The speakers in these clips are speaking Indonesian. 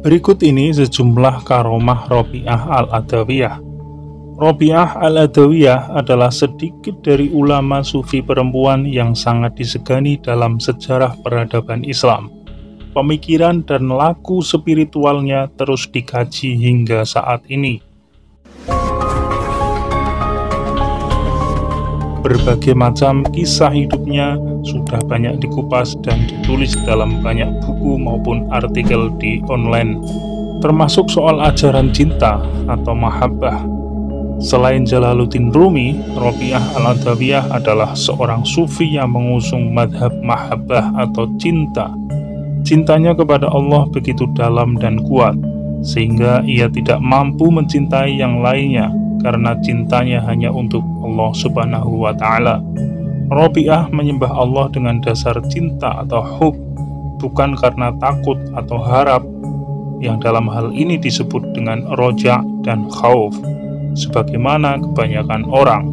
Berikut ini sejumlah karomah Robiah Al-Adawiyah. Robiah Al-Adawiyah adalah sedikit dari ulama sufi perempuan yang sangat disegani dalam sejarah peradaban Islam. Pemikiran dan laku spiritualnya terus dikaji hingga saat ini. Berbagai macam kisah hidupnya sudah banyak dikupas dan ditulis dalam banyak buku maupun artikel di online, termasuk soal ajaran cinta atau mahabbah. Selain Jalaluddin Rumi, Robiah Al-Adawiyah adalah seorang sufi yang mengusung madhab mahabbah atau cinta. Cintanya kepada Allah begitu dalam dan kuat, sehingga ia tidak mampu mencintai yang lainnya, karena cintanya hanya untuk Allah Subhanahu wa Ta'ala. Robiah menyembah Allah dengan dasar cinta atau hub, bukan karena takut atau harap, yang dalam hal ini disebut dengan roja dan khauf, sebagaimana kebanyakan orang.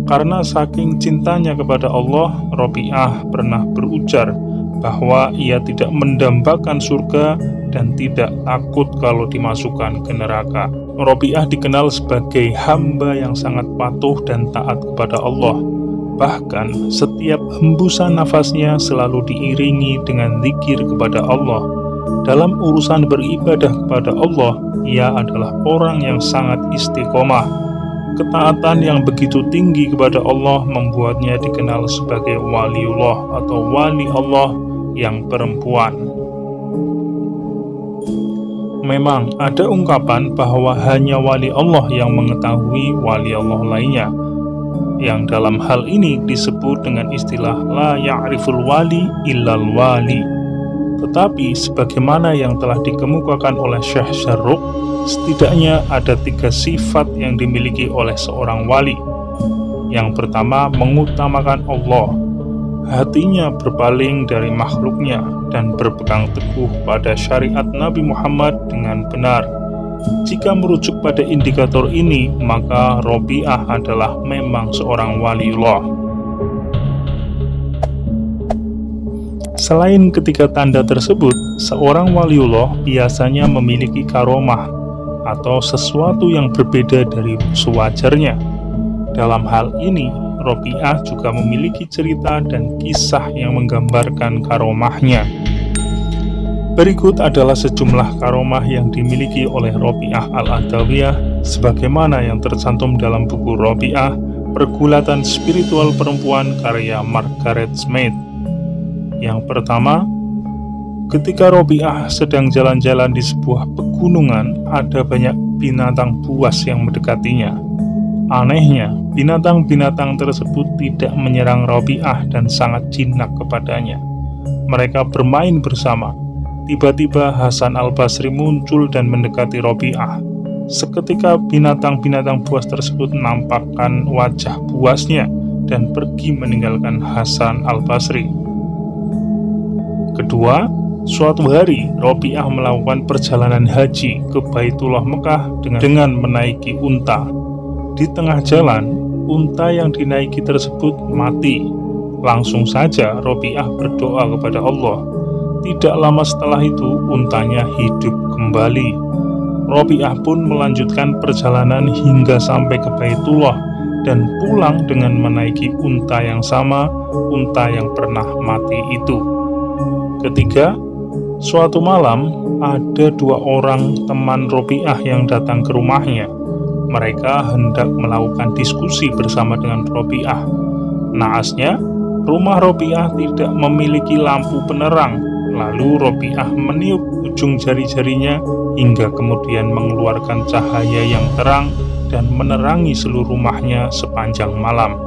Karena saking cintanya kepada Allah, Robiah pernah berujar bahwa ia tidak mendambakan surga dan tidak takut kalau dimasukkan ke neraka. Robiah dikenal sebagai hamba yang sangat patuh dan taat kepada Allah. Bahkan setiap hembusan nafasnya selalu diiringi dengan zikir kepada Allah. Dalam urusan beribadah kepada Allah, ia adalah orang yang sangat istiqomah. Ketaatan yang begitu tinggi kepada Allah membuatnya dikenal sebagai waliullah atau wali Allah yang perempuan. Memang ada ungkapan bahwa hanya wali Allah yang mengetahui wali Allah lainnya, yang dalam hal ini disebut dengan istilah la ya'riful wali illal wali. Tetapi sebagaimana yang telah dikemukakan oleh Syekh Syarruq, setidaknya ada 3 sifat yang dimiliki oleh seorang wali. Yang pertama, mengutamakan Allah. Hatinya berpaling dari makhluknya dan berpegang teguh pada syariat Nabi Muhammad dengan benar. Jika merujuk pada indikator ini, maka Robiah adalah memang seorang waliullah. Selain ketiga tanda tersebut, seorang waliullah biasanya memiliki karomah atau sesuatu yang berbeda dari sewajarnya. Dalam hal ini, Robiah juga memiliki cerita dan kisah yang menggambarkan karomahnya. Berikut adalah sejumlah karomah yang dimiliki oleh Robiah Al-Adawiyah sebagaimana yang tercantum dalam buku Robiah, Pergulatan Spiritual Perempuan karya Margaret Smith. Yang pertama, ketika Robiah sedang jalan-jalan di sebuah pegunungan, ada banyak binatang buas yang mendekatinya. Anehnya, binatang-binatang tersebut tidak menyerang Robiah dan sangat jinak kepadanya. Mereka bermain bersama. Tiba-tiba Hasan Al-Basri muncul dan mendekati Robiah. Seketika binatang-binatang buas tersebut menampakkan wajah buasnya dan pergi meninggalkan Hasan Al-Basri. Kedua, suatu hari Robiah melakukan perjalanan haji ke Baitullah Mekah dengan menaiki unta. Di tengah jalan, unta yang dinaiki tersebut mati. Langsung saja Robiah berdoa kepada Allah. Tidak lama setelah itu, untanya hidup kembali. Robiah pun melanjutkan perjalanan hingga sampai ke Baitullah dan pulang dengan menaiki unta yang sama, unta yang pernah mati itu. Ketiga, suatu malam ada 2 orang teman Robiah yang datang ke rumahnya. Mereka hendak melakukan diskusi bersama dengan Robiah. Naasnya, rumah Robiah tidak memiliki lampu penerang. Lalu Robiah meniup ujung jari-jarinya hingga kemudian mengeluarkan cahaya yang terang dan menerangi seluruh rumahnya sepanjang malam.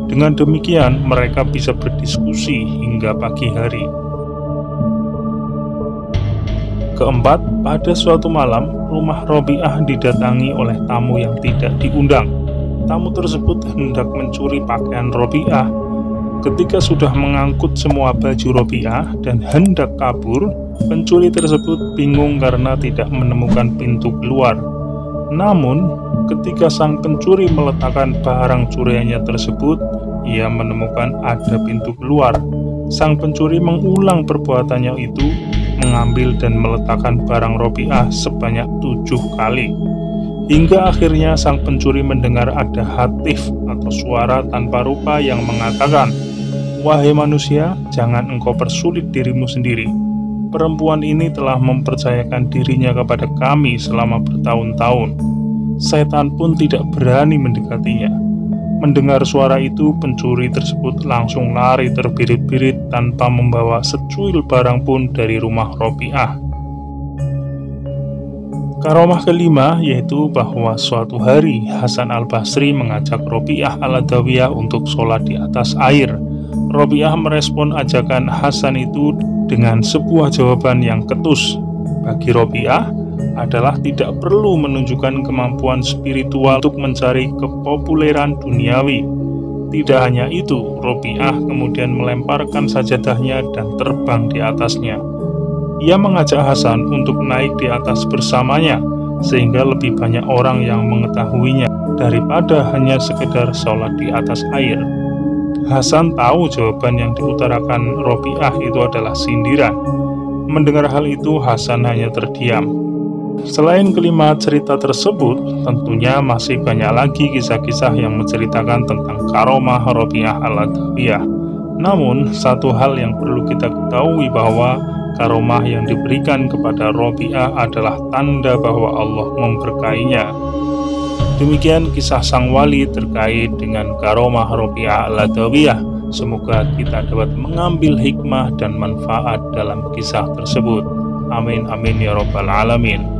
Dengan demikian, mereka bisa berdiskusi hingga pagi hari. Keempat, pada suatu malam, rumah Robiah didatangi oleh tamu yang tidak diundang. Tamu tersebut hendak mencuri pakaian Robiah. Ketika sudah mengangkut semua baju Robiah dan hendak kabur, pencuri tersebut bingung karena tidak menemukan pintu keluar. Namun, ketika sang pencuri meletakkan barang curiannya tersebut, ia menemukan ada pintu keluar. Sang pencuri mengulang perbuatannya itu, mengambil dan meletakkan barang Robiah sebanyak 7 kali. Hingga akhirnya sang pencuri mendengar ada hatif atau suara tanpa rupa yang mengatakan, "Wahai manusia, jangan engkau persulit dirimu sendiri. Perempuan ini telah mempercayakan dirinya kepada kami selama bertahun-tahun. Setan pun tidak berani mendekatinya." Mendengar suara itu, pencuri tersebut langsung lari terbirit-birit tanpa membawa secuil barang pun dari rumah Robiah. Karomah kelima yaitu bahwa suatu hari Hasan al-Basri mengajak Robiah al-Adawiyah untuk sholat di atas air. Robiah merespon ajakan Hasan itu dengan sebuah jawaban yang ketus. Bagi Robiah adalah tidak perlu menunjukkan kemampuan spiritual untuk mencari kepopuleran duniawi. Tidak hanya itu, Robiah kemudian melemparkan sajadahnya dan terbang di atasnya. Ia mengajak Hasan untuk naik di atas bersamanya, sehingga lebih banyak orang yang mengetahuinya daripada hanya sekedar sholat di atas air. Hasan tahu jawaban yang diutarakan Robiah itu adalah sindiran. Mendengar hal itu, Hasan hanya terdiam. Selain kelima cerita tersebut, tentunya masih banyak lagi kisah-kisah yang menceritakan tentang karomah Robiah al-Adawiyah. Namun, satu hal yang perlu kita ketahui bahwa karomah yang diberikan kepada Robiah adalah tanda bahwa Allah memberkainya. Demikian kisah sang wali terkait dengan karomah Robiah al-Adawiyah. Semoga kita dapat mengambil hikmah dan manfaat dalam kisah tersebut. Amin amin ya rabbal alamin.